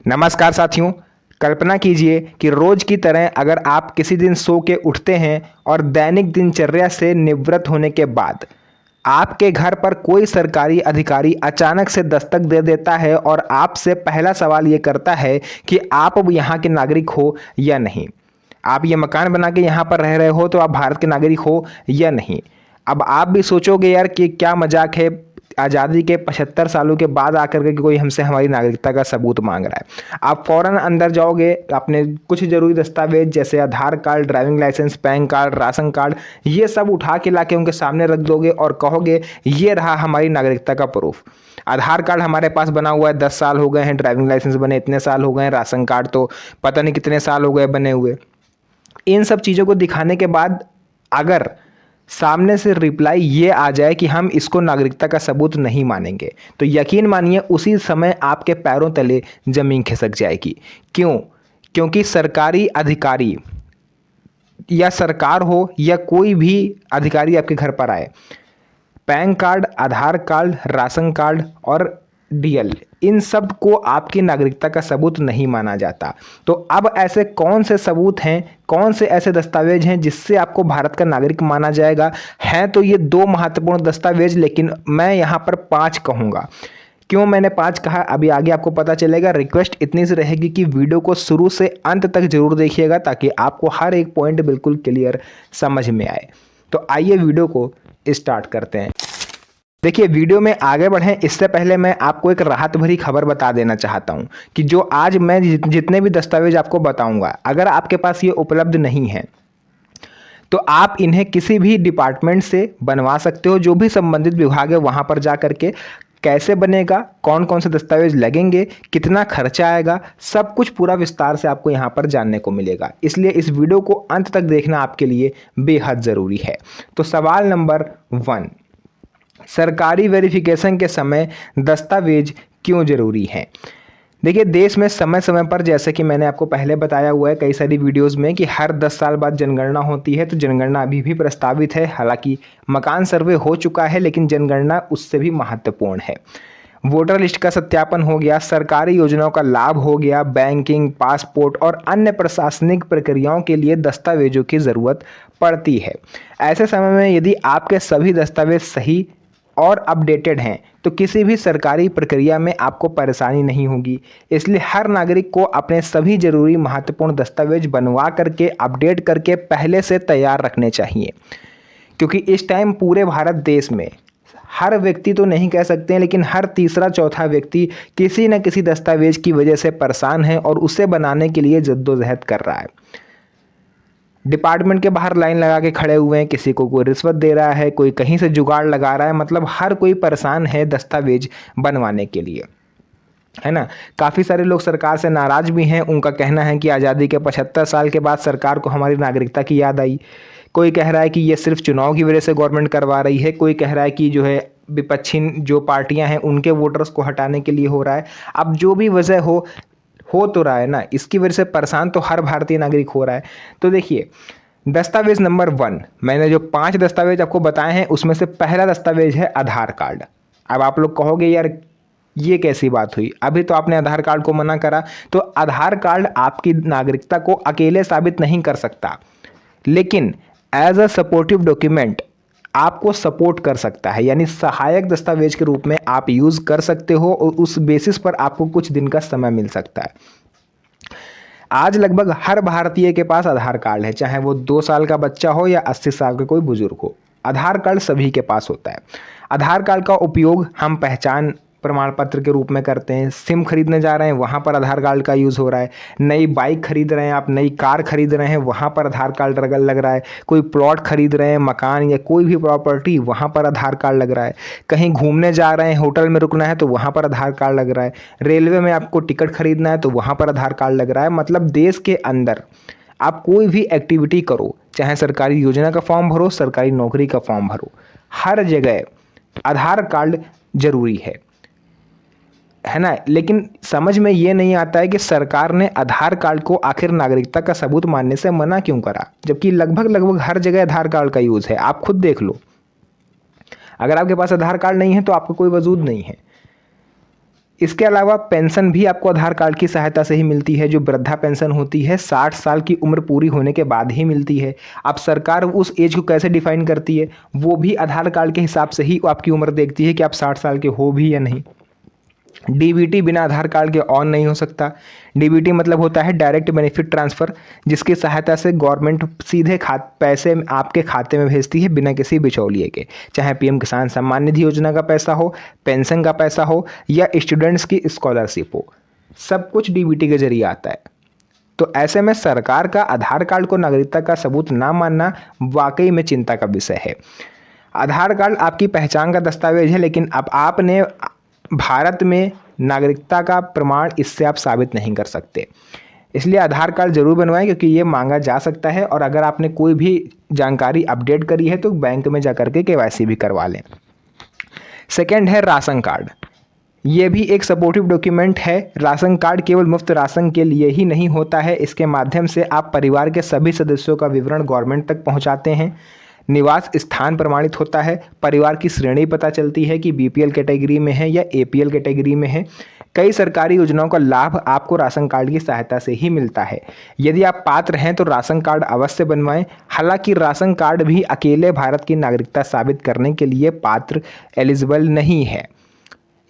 नमस्कार साथियों। कल्पना कीजिए कि रोज की तरह अगर आप किसी दिन सो के उठते हैं और दैनिक दिनचर्या से निवृत्त होने के बाद आपके घर पर कोई सरकारी अधिकारी अचानक से दस्तक दे देता है और आपसे पहला सवाल ये करता है कि आप अब यहाँ के नागरिक हो या नहीं। आप ये मकान बना के यहाँ पर रह रहे हो तो आप भारत के नागरिक हो या नहीं। अब आप भी सोचोगे यार कि क्या मजाक है, आज़ादी के 75 सालों के बाद आकर के कोई हमसे हमारी नागरिकता का सबूत मांग रहा है। आप फौरन अंदर जाओगे, अपने कुछ ज़रूरी दस्तावेज जैसे Aadhaar card, driving licence, PAN card, ration card, ये सब उठा के लाके उनके सामने रख दोगे और कहोगे ये रहा हमारी नागरिकता का प्रूफ। आधार कार्ड हमारे पास बना हुआ है, 10 साल हो गए हैं, ड्राइविंग लाइसेंस बने इतने साल हो गए हैं, राशन कार्ड तो पता नहीं कितने साल हो गए बने हुए। इन सब चीज़ों को दिखाने के बाद अगर सामने से रिप्लाई ये आ जाए कि हम इसको नागरिकता का सबूत नहीं मानेंगे, तो यकीन मानिए उसी समय आपके पैरों तले जमीन खिसक जाएगी। क्यों? क्योंकि सरकारी अधिकारी या सरकार हो या कोई भी अधिकारी आपके घर पर आए, पैन कार्ड, आधार कार्ड, राशन कार्ड और डीएल, इन सब को आपकी नागरिकता का सबूत नहीं माना जाता। तो अब ऐसे कौन से सबूत हैं, कौन से ऐसे दस्तावेज हैं जिससे आपको भारत का नागरिक माना जाएगा? हैं तो ये दो महत्वपूर्ण दस्तावेज, लेकिन मैं यहाँ पर 5 कहूँगा। क्यों मैंने 5 कहा अभी आगे आपको पता चलेगा। रिक्वेस्ट इतनी सी रहेगी कि वीडियो को शुरू से अंत तक जरूर देखिएगा ताकि आपको हर एक पॉइंट बिल्कुल क्लियर समझ में आए। तो आइए वीडियो को स्टार्ट करते हैं। देखिए, वीडियो में आगे बढ़ें इससे पहले मैं आपको एक राहत भरी खबर बता देना चाहता हूं कि जो आज मैं जितने भी दस्तावेज आपको बताऊंगा, अगर आपके पास ये उपलब्ध नहीं है तो आप इन्हें किसी भी डिपार्टमेंट से बनवा सकते हो। जो भी संबंधित विभाग है वहां पर जा करके कैसे बनेगा, कौन कौन से दस्तावेज लगेंगे, कितना खर्चा आएगा, सब कुछ पूरा विस्तार से आपको यहाँ पर जानने को मिलेगा। इसलिए इस वीडियो को अंत तक देखना आपके लिए बेहद ज़रूरी है। तो सवाल नंबर 1, सरकारी वेरिफिकेशन के समय दस्तावेज क्यों जरूरी हैं? देखिए, देश में समय समय पर, जैसे कि मैंने आपको पहले बताया हुआ है कई सारी वीडियोस में, कि हर 10 साल बाद जनगणना होती है। तो जनगणना अभी भी प्रस्तावित है, हालांकि मकान सर्वे हो चुका है, लेकिन जनगणना उससे भी महत्वपूर्ण है। वोटर लिस्ट का सत्यापन हो गया, सरकारी योजनाओं का लाभ हो गया, बैंकिंग, पासपोर्ट और अन्य प्रशासनिक प्रक्रियाओं के लिए दस्तावेजों की ज़रूरत पड़ती है। ऐसे समय में यदि आपके सभी दस्तावेज सही और अपडेटेड हैं तो किसी भी सरकारी प्रक्रिया में आपको परेशानी नहीं होगी। इसलिए हर नागरिक को अपने सभी जरूरी महत्वपूर्ण दस्तावेज बनवा करके, अपडेट करके पहले से तैयार रखने चाहिए। क्योंकि इस टाइम पूरे भारत देश में हर व्यक्ति तो नहीं कह सकते हैं, लेकिन हर तीसरा चौथा व्यक्ति किसी न किसी दस्तावेज की वजह से परेशान है और उसे बनाने के लिए जद्दोजहद कर रहा है। डिपार्टमेंट के बाहर लाइन लगा के खड़े हुए हैं, किसी को कोई रिश्वत दे रहा है, कोई कहीं से जुगाड़ लगा रहा है, मतलब हर कोई परेशान है दस्तावेज बनवाने के लिए, है ना। काफ़ी सारे लोग सरकार से नाराज़ भी हैं। उनका कहना है कि आज़ादी के 75 साल के बाद सरकार को हमारी नागरिकता की याद आई। कोई कह रहा है कि ये सिर्फ चुनाव की वजह से गवर्नमेंट करवा रही है, कोई कह रहा है कि जो है विपक्षी जो पार्टियां हैं उनके वोटर्स को हटाने के लिए हो रहा है। अब जो भी वजह हो तो रहा है ना, इसकी वजह से परेशान तो हर भारतीय नागरिक हो रहा है। तो देखिए, दस्तावेज नंबर 1, मैंने जो 5 दस्तावेज आपको बताए हैं उसमें से पहला दस्तावेज है आधार कार्ड। अब आप लोग कहोगे यार ये कैसी बात हुई, अभी तो आपने आधार कार्ड को मना करा। तो आधार कार्ड आपकी नागरिकता को अकेले साबित नहीं कर सकता, लेकिन एज अ सपोर्टिव डॉक्यूमेंट आपको सपोर्ट कर सकता है, यानी सहायक दस्तावेज के रूप में आप यूज़ कर सकते हो और उस बेसिस पर आपको कुछ दिन का समय मिल सकता है। आज लगभग हर भारतीय के पास आधार कार्ड है, चाहे वो 2 साल का बच्चा हो या 80 साल का कोई बुजुर्ग हो। आधार कार्ड सभी के पास होता है। आधार कार्ड का उपयोग हम पहचान प्रमाण पत्र के रूप में करते हैं। सिम खरीदने जा रहे हैं, वहाँ पर आधार कार्ड का यूज़ हो रहा है। नई बाइक खरीद रहे हैं आप, नई कार खरीद रहे हैं, वहाँ पर आधार कार्ड लग रहा है। कोई प्लॉट खरीद रहे हैं, मकान या कोई भी प्रॉपर्टी, वहाँ पर आधार कार्ड लग रहा है। कहीं घूमने जा रहे हैं, होटल में रुकना है तो वहाँ पर आधार कार्ड लग रहा है। रेलवे में आपको टिकट खरीदना है तो वहाँ पर आधार कार्ड लग रहा है। मतलब देश के अंदर आप कोई भी एक्टिविटी करो, चाहे सरकारी योजना का फॉर्म भरो, सरकारी नौकरी का फॉर्म भरो, हर जगह आधार कार्ड जरूरी है ना। लेकिन समझ में ये नहीं आता है कि सरकार ने आधार कार्ड को आखिर नागरिकता का सबूत मानने से मना क्यों करा, जबकि लगभग हर जगह आधार कार्ड का यूज़ है। आप खुद देख लो, अगर आपके पास आधार कार्ड नहीं है तो आपका कोई वजूद नहीं है। इसके अलावा पेंशन भी आपको आधार कार्ड की सहायता से ही मिलती है। जो वृद्धा पेंशन होती है 60 साल की उम्र पूरी होने के बाद ही मिलती है। अब सरकार उस एज को कैसे डिफाइन करती है, वो भी आधार कार्ड के हिसाब से ही आपकी उम्र देखती है कि आप 60 साल के हो भी या नहीं। डीबीटी बिना आधार कार्ड के ऑन नहीं हो सकता। डीबीटी मतलब होता है डायरेक्ट बेनिफिट ट्रांसफ़र, जिसकी सहायता से गवर्नमेंट सीधे पैसे आपके खाते में भेजती है बिना किसी बिचौलिए के। चाहे पीएम किसान सम्मान निधि योजना का पैसा हो, पेंशन का पैसा हो या स्टूडेंट्स की स्कॉलरशिप हो, सब कुछ डीबीटी के जरिए आता है। तो ऐसे में सरकार का आधार कार्ड को नागरिकता का सबूत ना मानना वाकई में चिंता का विषय है। आधार कार्ड आपकी पहचान का दस्तावेज है, लेकिन अब आपने भारत में नागरिकता का प्रमाण इससे आप साबित नहीं कर सकते। इसलिए आधार कार्ड जरूर बनवाएं, क्योंकि ये मांगा जा सकता है। और अगर आपने कोई भी जानकारी अपडेट करी है तो बैंक में जाकर के केवाईसी भी करवा लें। सेकंड है राशन कार्ड। ये भी एक सपोर्टिव डॉक्यूमेंट है। राशन कार्ड केवल मुफ्त राशन के लिए ही नहीं होता है, इसके माध्यम से आप परिवार के सभी सदस्यों का विवरण गवर्नमेंट तक पहुंचाते हैं। निवास स्थान प्रमाणित होता है, परिवार की श्रेणी पता चलती है कि बीपीएल कैटेगरी में है या एपीएल कैटेगरी में है। कई सरकारी योजनाओं का लाभ आपको राशन कार्ड की सहायता से ही मिलता है। यदि आप पात्र हैं तो राशन कार्ड अवश्य बनवाएं। हालांकि राशन कार्ड भी अकेले भारत की नागरिकता साबित करने के लिए पात्र एलिजिबल नहीं है।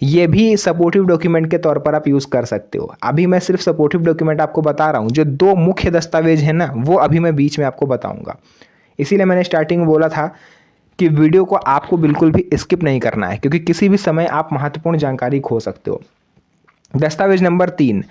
ये भी सपोर्टिव डॉक्यूमेंट के तौर पर आप यूज़ कर सकते हो। अभी मैं सिर्फ सपोर्टिव डॉक्यूमेंट आपको बता रहा हूँ। जो दो मुख्य दस्तावेज हैं ना, वो अभी मैं बीच में आपको बताऊँगा। इसीलिए मैंने स्टार्टिंग में बोला था कि वीडियो को आपको बिल्कुल भी स्किप नहीं करना है, क्योंकि किसी भी समय आप महत्वपूर्ण जानकारी खो सकते हो। दस्तावेज number 3,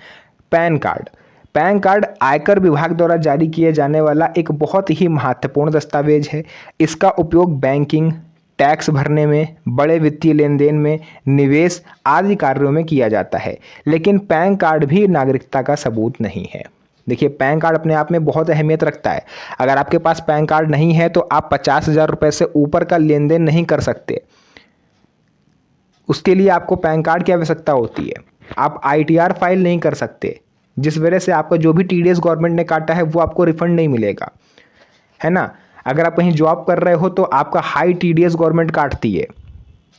pan card. Pan card आयकर विभाग द्वारा जारी किए जाने वाला एक बहुत ही महत्वपूर्ण दस्तावेज है। इसका उपयोग बैंकिंग, टैक्स भरने में, बड़े वित्तीय लेन देन में, निवेश आदि कार्यों में किया जाता है। लेकिन पैन कार्ड भी नागरिकता का सबूत नहीं है। देखिए, पैन कार्ड अपने आप में बहुत अहमियत रखता है। अगर आपके पास पैन कार्ड नहीं है तो आप 50,000 रुपये से ऊपर का लेन देन नहीं कर सकते। उसके लिए आपको पैन कार्ड की आवश्यकता होती है। आप आईटीआर फाइल नहीं कर सकते, जिस वजह से आपका जो भी टीडीएस गवर्नमेंट ने काटा है वो आपको रिफंड नहीं मिलेगा, है ना। अगर आप कहीं जॉब कर रहे हो तो आपका हाई टीडीएस गवर्नमेंट काटती है।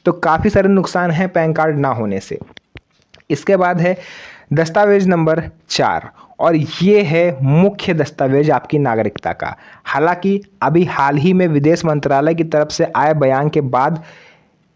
तो काफ़ी सारे नुकसान हैं पैन कार्ड ना होने से। इसके बाद है दस्तावेज नंबर 4, और ये है मुख्य दस्तावेज आपकी नागरिकता का। हालांकि अभी हाल ही में विदेश मंत्रालय की तरफ से आए बयान के बाद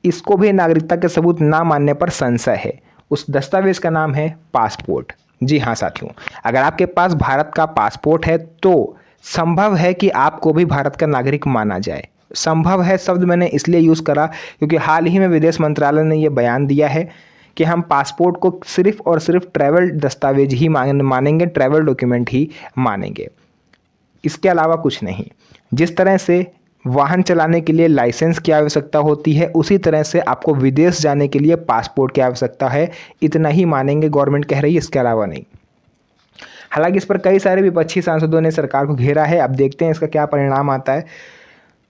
इसको भी नागरिकता के सबूत ना मानने पर संशय है। उस दस्तावेज का नाम है पासपोर्ट। जी हाँ साथियों, अगर आपके पास भारत का पासपोर्ट है तो संभव है कि आपको भी भारत का नागरिक माना जाए। संभव है शब्द मैंने इसलिए यूज़ करा क्योंकि हाल ही में विदेश मंत्रालय ने यह बयान दिया है कि हम पासपोर्ट को सिर्फ और सिर्फ ट्रैवल दस्तावेज ही मानेंगे, ट्रैवल डॉक्यूमेंट ही मानेंगे, इसके अलावा कुछ नहीं। जिस तरह से वाहन चलाने के लिए लाइसेंस की आवश्यकता होती है, उसी तरह से आपको विदेश जाने के लिए पासपोर्ट की आवश्यकता है। इतना ही मानेंगे, गवर्नमेंट कह रही है, इसके अलावा नहीं। हालांकि इस पर कई सारे विपक्षी सांसदों ने सरकार को घेरा है। अब देखते हैं इसका क्या परिणाम आता है।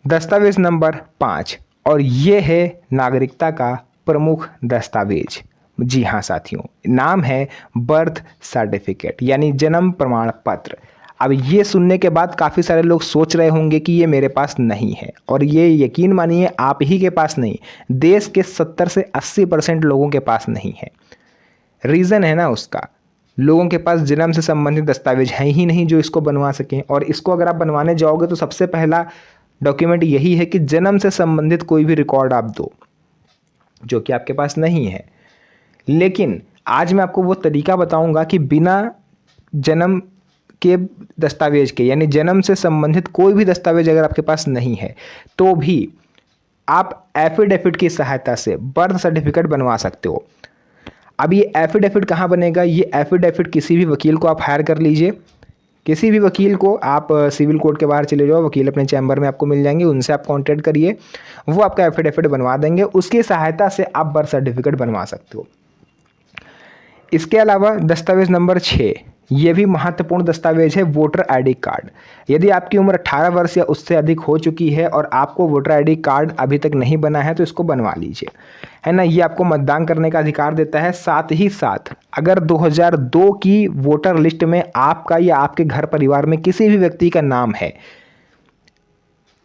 दस्तावेज नंबर 5, और ये है नागरिकता का प्रमुख दस्तावेज। जी हाँ साथियों, नाम है बर्थ सर्टिफिकेट, यानी जन्म प्रमाण पत्र। अब ये सुनने के बाद काफ़ी सारे लोग सोच रहे होंगे कि ये मेरे पास नहीं है, और ये यकीन मानिए आप ही के पास नहीं, देश के 70 से 80% लोगों के पास नहीं है। रीज़न है ना उसका, लोगों के पास जन्म से संबंधित दस्तावेज हैं ही नहीं जो इसको बनवा सकें। और इसको अगर आप बनवाने जाओगे तो सबसे पहला डॉक्यूमेंट यही है कि जन्म से संबंधित कोई भी रिकॉर्ड आप दो, जो कि आपके पास नहीं है। लेकिन आज मैं आपको वो तरीका बताऊंगा कि बिना जन्म के दस्तावेज के, यानी जन्म से संबंधित कोई भी दस्तावेज अगर आपके पास नहीं है तो भी आप एफिडेविट की सहायता से बर्थ सर्टिफिकेट बनवा सकते हो। अब ये एफिडेविट कहाँ बनेगा? ये एफिडेविट किसी भी वकील को आप हायर कर लीजिए। किसी भी वकील को आप सिविल कोर्ट के बाहर चले जाओ, वकील अपने चैम्बर में आपको मिल जाएंगे, उनसे आप कांटेक्ट करिए, वो आपका एफिडेविट बनवा देंगे। उसकी सहायता से आप बर्थ सर्टिफिकेट बनवा सकते हो। इसके अलावा दस्तावेज नंबर 6, ये भी महत्वपूर्ण दस्तावेज है, वोटर आईडी कार्ड। यदि आपकी उम्र 18 वर्ष या उससे अधिक हो चुकी है और आपको वोटर आईडी कार्ड अभी तक नहीं बना है तो इसको बनवा लीजिए, है ना। ये आपको मतदान करने का अधिकार देता है। साथ ही साथ अगर 2002 की वोटर लिस्ट में आपका या आपके घर परिवार में किसी भी व्यक्ति का नाम है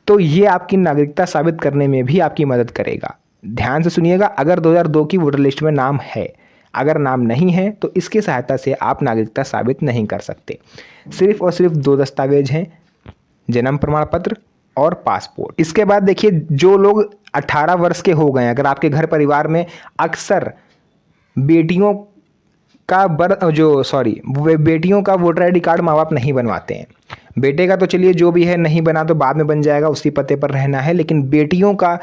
तो ये आपकी नागरिकता साबित करने में भी आपकी मदद करेगा। ध्यान से सुनिएगा, अगर 2002 की वोटर लिस्ट में नाम है, अगर नाम नहीं है तो इसकी सहायता से आप नागरिकता साबित नहीं कर सकते। सिर्फ और सिर्फ 2 दस्तावेज हैं, जन्म प्रमाण पत्र और पासपोर्ट। इसके बाद देखिए, जो लोग 18 वर्ष के हो गए, अगर आपके घर परिवार में अक्सर बेटियों का बेटियों का वोटर आईडी कार्ड माँ बाप नहीं बनवाते हैं। बेटे का तो चलिए जो भी है नहीं बना तो बाद में बन जाएगा, उसी पते पर रहना है, लेकिन बेटियों का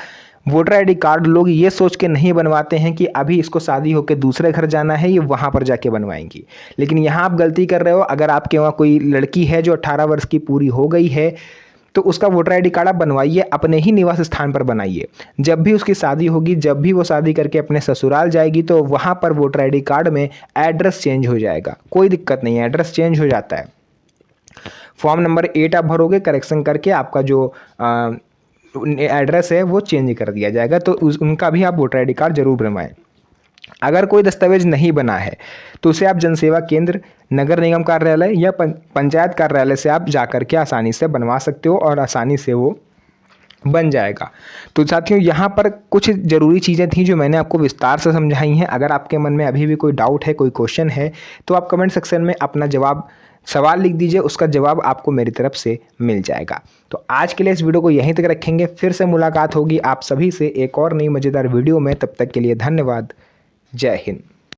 वोटर आईडी कार्ड लोग ये सोच के नहीं बनवाते हैं कि अभी इसको शादी होकर दूसरे घर जाना है, ये वहाँ पर जाके बनवाएंगी। लेकिन यहाँ आप गलती कर रहे हो। अगर आपके वहाँ कोई लड़की है जो 18 वर्ष की पूरी हो गई है तो उसका वोटर आईडी कार्ड आप बनवाइए, अपने ही निवास स्थान पर बनाइए। जब भी उसकी शादी होगी, जब भी वो शादी करके अपने ससुराल जाएगी तो वहाँ पर वोटर आईडी कार्ड में एड्रेस चेंज हो जाएगा, कोई दिक्कत नहीं है, एड्रेस चेंज हो जाता है। फॉर्म नंबर 8 आप भरोगे, करेक्शन करके आपका जो एड्रेस है वो चेंज कर दिया जाएगा। तो उनका भी आप वोटर आईडी कार्ड जरूर बनवाएं। अगर कोई दस्तावेज नहीं बना है तो उसे आप जनसेवा केंद्र, नगर निगम कार्यालय या पंचायत कार्यालय से आप जाकर के आसानी से बनवा सकते हो और आसानी से वो बन जाएगा। तो साथियों, यहाँ पर कुछ ज़रूरी चीज़ें थी जो मैंने आपको विस्तार से समझाई हैं। अगर आपके मन में अभी भी कोई डाउट है, कोई क्वेश्चन है, तो आप कमेंट सेक्शन में अपना सवाल लिख दीजिए, उसका जवाब आपको मेरी तरफ से मिल जाएगा। तो आज के लिए इस वीडियो को यहीं तक रखेंगे, फिर से मुलाकात होगी आप सभी से एक और नई मज़ेदार वीडियो में। तब तक के लिए धन्यवाद। जय हिंद।